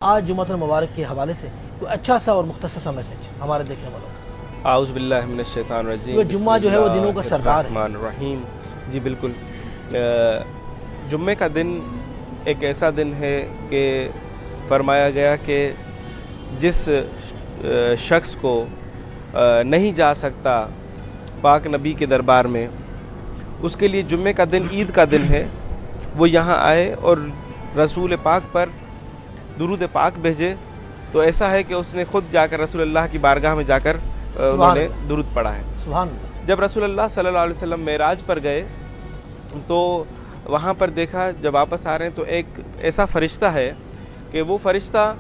آج جمعۃ المبارک کے حوالے سے کوئی اچھا سا اور مختصر سا میسج ہمارے دیکھنے والوں. اعوذ باللہ من الشیطان الرجیم. یہ جمعہ جو ہے وہ دنوں کا سردار ہے. الرحمن الرحیم. جی بالکل. جمعے کا دن ایک ایسا دن ہے کہ فرمایا گیا کہ جس شخص کو نہیں جا سکتا پاک نبی کے دربار میں، اس کے لیے جمعے کا دن عید کا دن ہے. وہ یہاں آئے اور رسول پاک پر درود پاک بھیجے، تو ایسا ہے کہ اس نے خود جا کر رسول اللہ کی بارگاہ میں جا کر انہوں نے درود پڑھا ہے. سبحان اللہ. جب رسول اللہ صلی اللہ علیہ وسلم معراج پر گئے تو وہاں پر دیکھا جب واپس آ رہے ہیں تو ایک ایسا فرشتہ ہے کہ وہ فرشتہ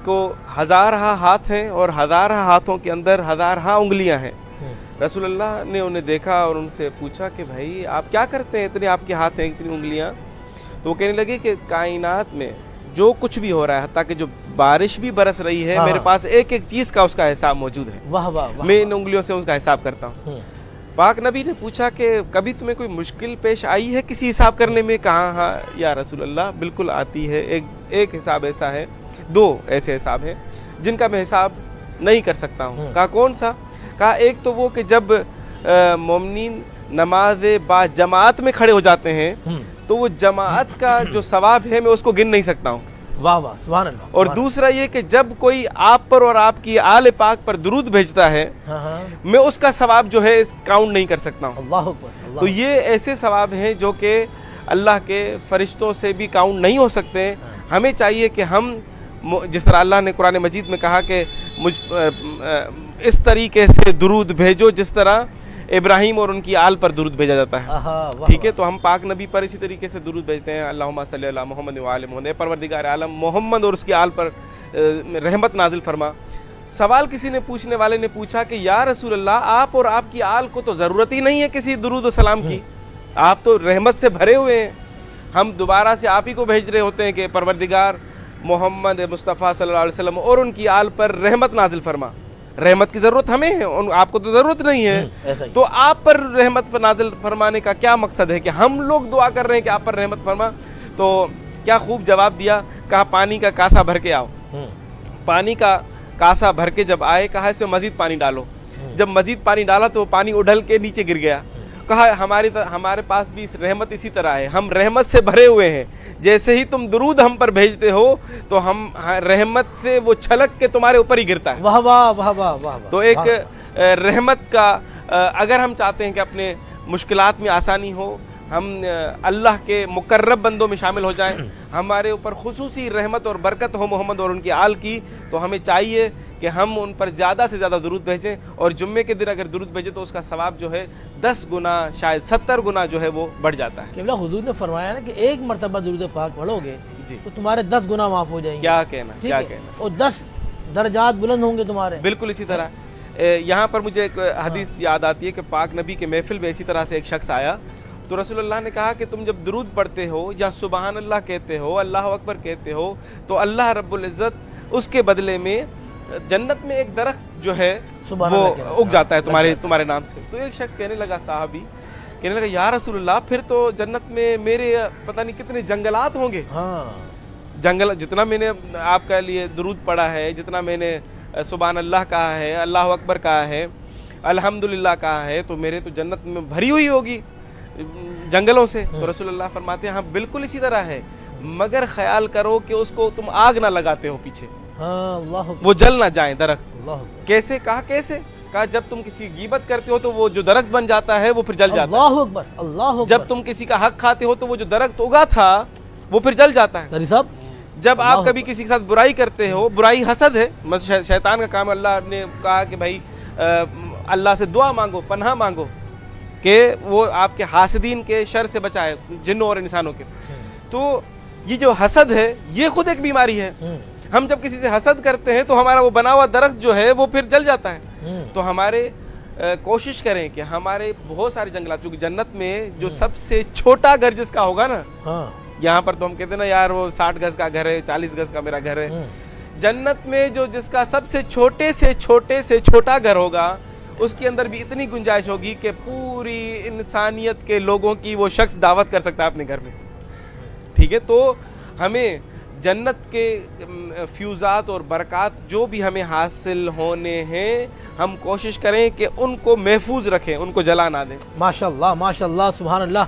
کو ہزارہ ہاتھ ہیں اور ہزارہ ہاتھوں کے اندر ہزارہ انگلیاں ہیں. رسول اللہ نے انہیں دیکھا اور ان سے پوچھا کہ بھائی آپ کیا کرتے ہیں، اتنے آپ کے ہاتھ ہیں، اتنی انگلیاں؟ تو وہ کہنے لگے کہ کائنات میں جو کچھ بھی ہو رہا ہے، حتیٰ کہ جو بارش بھی برس رہی ہے، میرے پاس ایک ایک چیز کا اس کا حساب موجود ہے. واہ واہ. میں ان انگلیوں سے اس کا حساب کرتا ہوں. پاک نبی نے پوچھا کہ کبھی تمہیں کوئی مشکل پیش آئی ہے کسی حساب کرنے میں؟ کہا ہاں یا رسول اللہ بالکل آتی ہے. ایک حساب ایسا ہے، دو ایسے حساب ہیں جن کا میں حساب نہیں کر سکتا ہوں. کہا کون سا؟ کہا ایک تو وہ کہ جب مومنین نماز با جماعت میں کھڑے ہو جاتے ہیں تو وہ جماعت کا جو ثواب ہے میں اس کو گن نہیں سکتا ہوں. واہ واہ سبحان اللہ. اور دوسرا یہ کہ جب کوئی آپ پر اور آپ کی آل پاک پر درود بھیجتا ہے میں اس کا ثواب جو ہے کاؤنٹ نہیں کر سکتا ہوں. اللہ اکبر. تو یہ ایسے ثواب ہیں جو کہ اللہ کے فرشتوں سے بھی کاؤنٹ نہیں ہو سکتے. ہمیں چاہیے کہ ہم جس طرح اللہ نے قرآن مجید میں کہا کہ اس طریقے سے درود بھیجو جس طرح ابراہیم اور ان کی آل پر درود بھیجا جاتا ہے. ٹھیک ہے، تو ہم پاک نبی پر اسی طریقے سے درود بھیجتے ہیں. اللہم صلی علی محمد و آل محمد. پروردگار عالم محمد اور اس کی آل پر رحمت نازل فرما. سوال کسی نے پوچھنے والے نے پوچھا کہ یا رسول اللہ آپ اور آپ کی آل کو تو ضرورت ہی نہیں ہے کسی درود و سلام کی، آپ تو رحمت سے بھرے ہوئے ہیں. ہم دوبارہ سے آپ ہی کو بھیج رہے ہوتے ہیں کہ پروردگار محمد مصطفیٰ صلی اللہ علیہ وسلم اور ان کی آل پر رحمت نازل فرما. رحمت کی ضرورت ہمیں ہے، آپ کو تو ضرورت نہیں ہے. تو آپ پر رحمت نازل فرمانے کا کیا مقصد ہے کہ ہم لوگ دعا کر رہے ہیں کہ آپ پر رحمت فرما؟ تو کیا خوب جواب دیا. کہا پانی کا کاسا بھر کے آؤ. پانی کا کاسا بھر کے جب آئے کہا اس میں مزید پانی ڈالو. جب مزید پانی ڈالا تو وہ پانی اڈھل کے نیچے گر گیا. کہا ہمارے پاس بھی رحمت اسی طرح ہے، ہم رحمت سے بھرے ہوئے ہیں. جیسے ہی تم درود ہم پر بھیجتے ہو تو ہم رحمت سے وہ چھلک کے تمہارے اوپر ہی گرتا ہے. واہ واہ واہ واہ واہ. تو ایک رحمت کا اگر ہم چاہتے ہیں کہ اپنے مشکلات میں آسانی ہو، ہم اللہ کے مقرب بندوں میں شامل ہو جائیں، ہمارے اوپر خصوصی رحمت اور برکت ہو محمد اور ان کی آل کی، تو ہمیں چاہیے کہ ہم ان پر زیادہ سے زیادہ درود بھیجیں. اور جمعے کے دن اگر درود بھیجیں تو اس کا ثواب جو ہے 10 گنا شاید 70 گنا جو ہے وہ بڑھ جاتا ہے. قبلہ حضور نے فرمایا نا کہ ایک مرتبہ درود پاک پڑھو گے تو تمہارے 10 گنا معاف ہو جائیں گے. کیا کہنا، کیا کہنا. اور 10 درجات بلند ہوں گے تمہارے. بالکل اسی طرح یہاں پر مجھے ایک حدیث یاد آتی ہے کہ پاک نبی کے محفل میں اسی طرح سے ایک شخص آیا تو رسول اللہ نے کہا کہ تم جب درود پڑھتے ہو یا سبحان اللہ کہتے ہو، اللہ اکبر کہتے ہو، تو اللہ رب العزت اس کے بدلے میں جنت میں ایک درخت جو ہے وہ اگ جاتا ہے تمہارے نام سے. تو ایک شخص کہنے لگا، صحابی کہنے لگا یا رسول اللہ پھر تو جنت میں میرے پتہ نہیں کتنے جنگلات ہوں گے. جنگل جتنا میں نے آپ کے لیے درود پڑھا ہے، جتنا میں نے سبحان اللہ کہا ہے، اللہ اکبر کہا ہے، الحمدللہ کہا ہے، تو میرے تو جنت میں بھری ہوئی ہوگی جنگلوں سے. تو رسول اللہ فرماتے ہیں ہاں بالکل اسی طرح ہے، مگر خیال کرو کہ اس کو تم آگ نہ لگاتے ہو پیچھے، وہ جل نہ جائیں درخت. کیسے؟ کہا کیسے؟ کہا جب تم کسی کی غیبت کرتے ہو تو وہ جو درخت بن جاتا ہے وہ پھر جل جاتا ہے. اللہ اکبر اللہ اکبر. جب تم کسی کا حق کھاتے ہو تو وہ جو درخت اگا تھا وہ پھر جل جاتا ہے. جب آپ کبھی کسی کے ساتھ برائی کرتے ہو، برائی حسد ہے، شیطان کا کام. اللہ نے کہا کہ بھائی اللہ سے دعا مانگو، پناہ مانگو کہ وہ آپ کے حاسدین کے شر سے بچائے، جنوں اور انسانوں کے. تو یہ جو حسد ہے یہ خود ایک بیماری ہے. ہم جب کسی سے حسد کرتے ہیں تو ہمارا وہ بنا ہوا درخت جو ہے وہ پھر جل جاتا ہے. تو ہمارے کوشش کریں کہ ہمارے بہت سارے جنگلات، کیونکہ جنت میں جو سب سے چھوٹا گھر جس کا ہوگا نا، یہاں پر تو ہم کہتے ہیں نا یار وہ 60 گز کا گھر ہے، 40 گز کا میرا گھر ہے. جنت میں جو جس کا سب سے چھوٹے سے چھوٹا گھر ہوگا اس کے اندر بھی اتنی گنجائش ہوگی کہ پوری انسانیت کے لوگوں کی وہ شخص دعوت کر سکتا ہے اپنے گھر میں. ٹھیک ہے، تو ہمیں جنت کے فیوزات اور برکات جو بھی ہمیں حاصل ہونے ہیں ہم کوشش کریں کہ ان کو محفوظ رکھیں، ان کو جلا نہ دیں۔ ماشاء اللہ سبحان اللہ۔